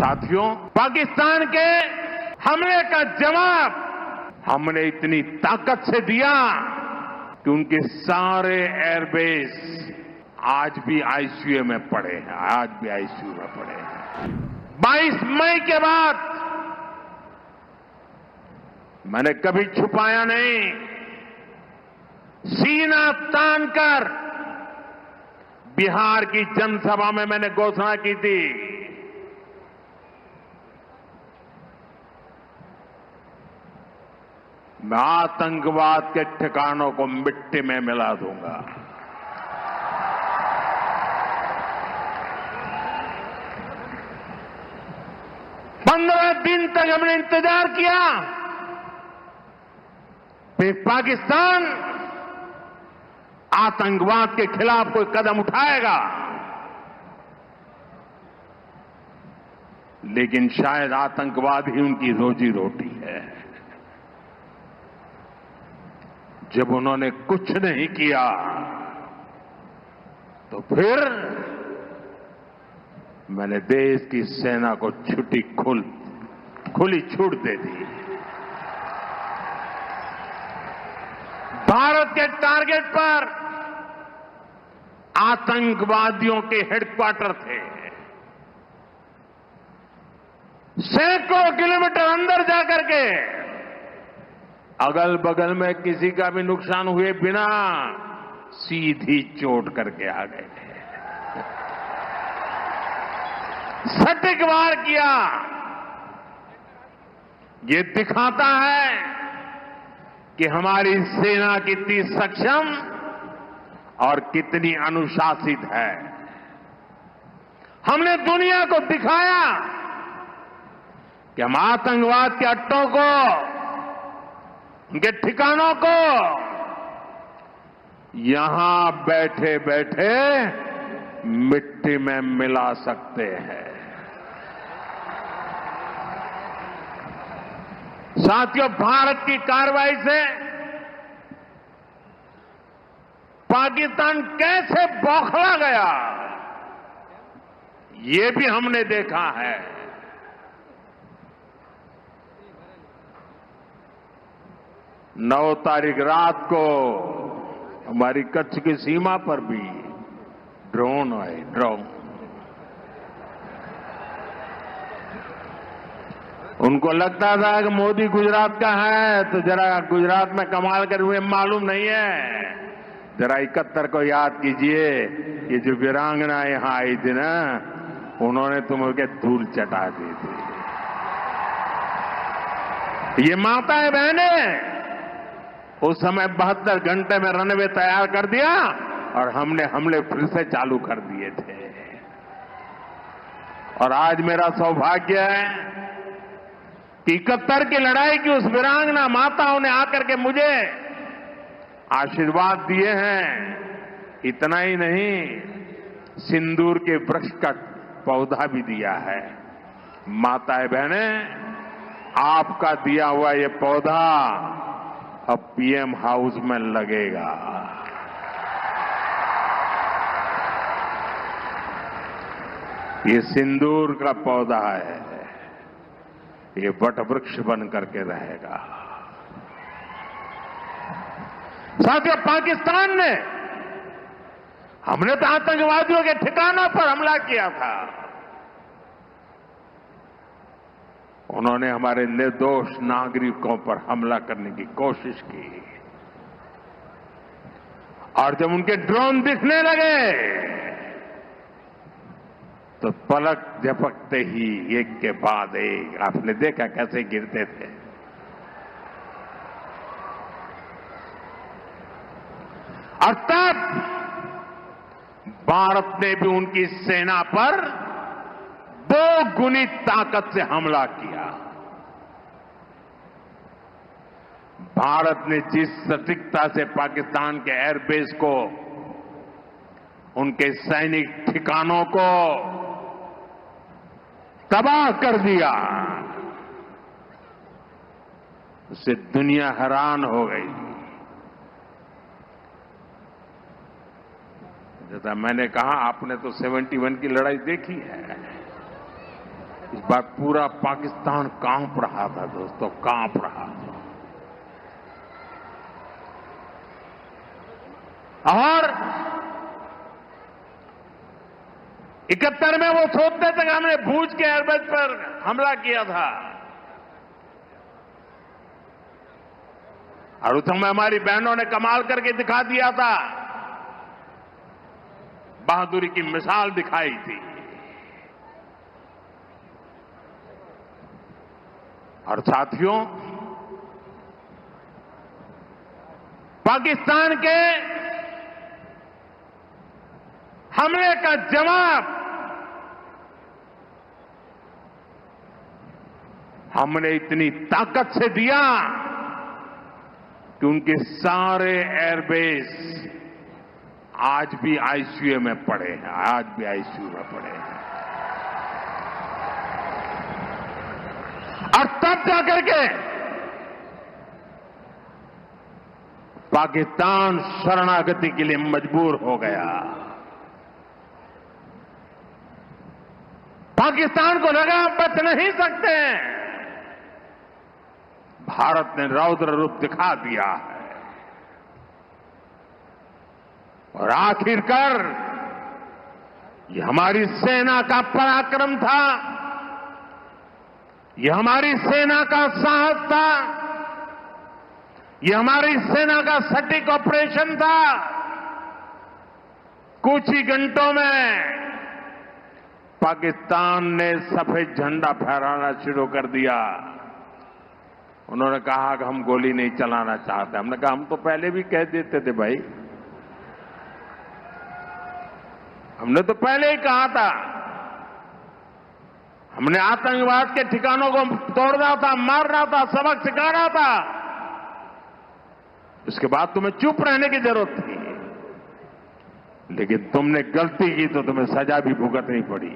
साथियों, पाकिस्तान के हमले का जवाब हमने इतनी ताकत से दिया कि उनके सारे एयरबेस आज भी आईसीयू में पड़े हैं, आज भी आईसीयू में पड़े हैं। 22 मई के बाद मैंने कभी छुपाया नहीं, सीना तानकर बिहार की जनसभा में मैंने घोषणा की थी, मैं आतंकवाद के ठिकानों को मिट्टी में मिला दूंगा। पंद्रह दिन तक हमने इंतजार किया, फिर पाकिस्तान आतंकवाद के खिलाफ कोई कदम उठाएगा, लेकिन शायद आतंकवाद ही उनकी रोजी रोटी है। जब उन्होंने कुछ नहीं किया तो फिर मैंने देश की सेना को खुली छूट दे दी। भारत के टारगेट पर आतंकवादियों के हेडक्वार्टर थे, सैकड़ों किलोमीटर अंदर जाकर के अगल बगल में किसी का भी नुकसान हुए बिना सीधी चोट करके आ गए थे, सटीक वार किया। ये दिखाता है कि हमारी सेना कितनी सक्षम और कितनी अनुशासित है। हमने दुनिया को दिखाया कि हम आतंकवाद के अड्डों को, उनके ठिकानों को यहां बैठे बैठे मिट्टी में मिला सकते हैं। साथियों, भारत की कार्रवाई से पाकिस्तान कैसे बौखला गया, ये भी हमने देखा है। नौ तारीख रात को हमारी कच्छ की सीमा पर भी ड्रोन आए, ड्रोन। उनको लगता था कि मोदी गुजरात का है तो जरा गुजरात में कमाल कर हुए मालूम नहीं है। जरा 71 को याद कीजिए, ये जो वीरांगना यहां आई थी ना, उन्होंने तुम्हें धूल चटा दी थी। ये माताएं बहनें उस समय 72 घंटे में रनवे तैयार कर दिया और हमने हमले फिर से चालू कर दिए थे। और आज मेरा सौभाग्य है कि 71 की लड़ाई की उस वीरांगना माताओं ने आकर के मुझे आशीर्वाद दिए हैं। इतना ही नहीं, सिंदूर के वृक्ष का पौधा भी दिया है। माताएं बहनें, आपका दिया हुआ ये पौधा अब पीएम हाउस में लगेगा। ये सिंदूर का पौधा है, ये वट वृक्ष बन करके रहेगा। साथियों, पाकिस्तान ने, हमने तो आतंकवादियों के ठिकानों पर हमला किया था, उन्होंने हमारे निर्दोष नागरिकों पर हमला करने की कोशिश की। और जब उनके ड्रोन दिखने लगे तो पलक झपकते ही एक के बाद एक, आपने देखा कैसे गिरते थे। और तब भारत ने भी उनकी सेना पर 2 गुनी ताकत से हमला किया। भारत ने जिस सटीकता से पाकिस्तान के एयरबेस को, उनके सैनिक ठिकानों को तबाह कर दिया, उससे दुनिया हैरान हो गई। जैसा मैंने कहा, आपने तो 71 की लड़ाई देखी है। इस बार पूरा पाकिस्तान कांप रहा था दोस्तों, कांप रहा था। और 71 में वो सोचते थे कि हमने भूज के एयरबेस पर हमला किया था, और उस समय हमारी बहनों ने कमाल करके दिखा दिया था, बहादुरी की मिसाल दिखाई थी। और साथियों, पाकिस्तान के हमले का जवाब हमने इतनी ताकत से दिया कि उनके सारे एयरबेस आज भी आईसीयू में पड़े हैं, आज भी आईसीयू में पड़े हैं। और तब जाकर के पाकिस्तान शरणागति के लिए मजबूर हो गया। पाकिस्तान को लगा बच नहीं सकते, भारत ने रौद्र रूप दिखा दिया है। और आखिरकार ये हमारी सेना का पराक्रम था, ये हमारी सेना का साहस था, ये हमारी सेना का सटीक ऑपरेशन था। कुछ ही घंटों में पाकिस्तान ने सफेद झंडा फहराना शुरू कर दिया। उन्होंने कहा कि हम गोली नहीं चलाना चाहते। हमने कहा हम तो पहले भी कह देते थे भाई, हमने तो पहले ही कहा था, हमने आतंकवाद के ठिकानों को तोड़ना था, मारना था, सबक सिखाना था। उसके बाद तुम्हें चुप रहने की जरूरत थी, लेकिन तुमने गलती की तो तुम्हें सजा भी भुगतनी पड़ी।